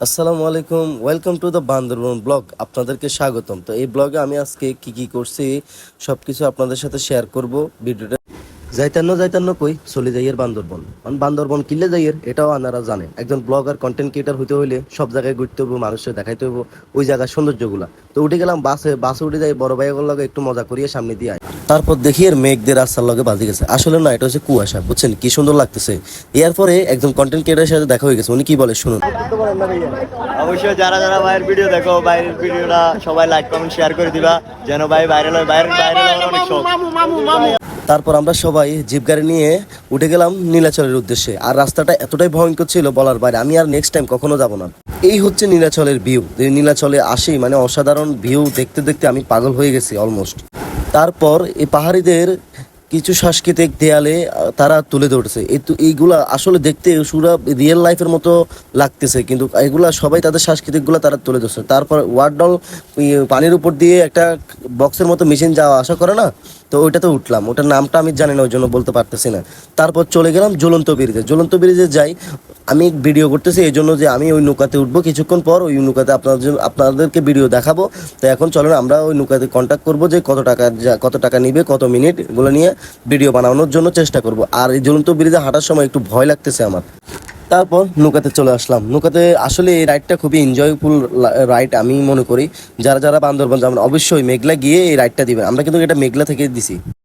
আসসালামু আলাইকুম, welcome to the Bandarban blog. আপনাদেরকে স্বাগতম। তো এই ব্লগে আমি আজকে কি কি করছি সব কিছু আপনাদের সাথে শেয়ার করব। ভিডিওটা যাইতান্ন কই চলে যাইয়ের বান্দরবন, কারণ বান্দরবন কিনলে যাইয়ের এটাও আনারা জানে। একজন ব্লগার কন্টেন্ট ক্রিয়েটার হইতে হইলে সব জায়গায় ঘুরতে হইব, মানুষের দেখাইতে হইব ওই জায়গার সৌন্দর্যগুলা। তো উঠে গেলাম বাসে উঠে যাই, বড় ভাইয়ের লগে একটু মজা করিয়ে সামনে দিয়ে আয়। তারপর দেখি এর মেঘদের রাস্তার লগে বাজি গেছে, আসলে না এটা হচ্ছে কুয়াশা, বুঝছেন কি সুন্দর লাগতেছে। এরপরে একজন কন্টেন্ট ক্রিয়েটারের সাথে দেখা হয়ে গেছে, উনি কি বলে শুনুন। অবশ্যই যারা যারা ভাইয়ের ভিডিও দেখো, ভাইয়ের ভিডিওটা সবাই লাইক কমেন্ট শেয়ার করে দিবা, যেন ভাই ভাইরাল হয়। ভাইরাল হওয়ার অনেক শখ। তারপর আমরা সবাই জিপ গাড়ি নিয়ে উঠে গেলাম নীলাচলের উদ্দেশ্যে। আর রাস্তাটা এতটাই ভয়ঙ্কর ছিল বলার বাইরে, আমি আর নেক্সট টাইম কখনো যাব না। এই হচ্ছে নীলাচলের ভিউ। নীলাচলে আসি মানে অসাধারণ ভিউ দেখতে দেখতে আমি পাগল হয়ে গেছি অলমোস্ট। তারপর এই পাহাড়িদের কিছু সাংস্কৃতিক দেয়ালে তারা তুলে ধরছে। এইগুলা আসলে দেখতে সুরা রিয়েল লাইফের মতো লাগতেছে, কিন্তু এগুলা সবাই তাদের সাংস্কৃতিকগুলো তারা তুলে ধরছে। তারপর ওয়ার্ডল পানির উপর দিয়ে একটা বক্সের মতো মেশিন যাওয়া আসা করে না, তো ওইটাতে উঠলাম। ওটার নামটা আমি জানি না, ওই জন্য বলতে পারতেছি না। তারপর চলে গেলাম ঝুলন্ত ব্রিজে যাই। আমি ভিডিও করতেছি এই জন্য যে আমি ওই নৌকাতে উঠবো কিছুক্ষণ পর, ওই নৌকাতে আপনাদেরকে ভিডিও দেখাবো। তো এখন চলেন আমরা ওই নৌকাতে কন্ট্যাক্ট করবো যে কত টাকা নিবে, কত মিনিট, এগুলো নিয়ে ভিডিও বানানোর জন্য চেষ্টা করব। আর এই ঝুলন্ত ব্রিজে হাঁটার সময় একটু ভয় লাগতেছে আমার। তারপর নৌকাতে চলে আসলাম। নৌকাতে আসলে এই রাইডটা খুবই এনজয়ফুল রাইড আমি মনে করি। যারা যারা বান্দরবান যাবেন অবশ্যই মেঘলা গিয়ে এই রাইডটা দিবেন। আমরা কিন্তু এটা মেঘলা থেকে দিছি।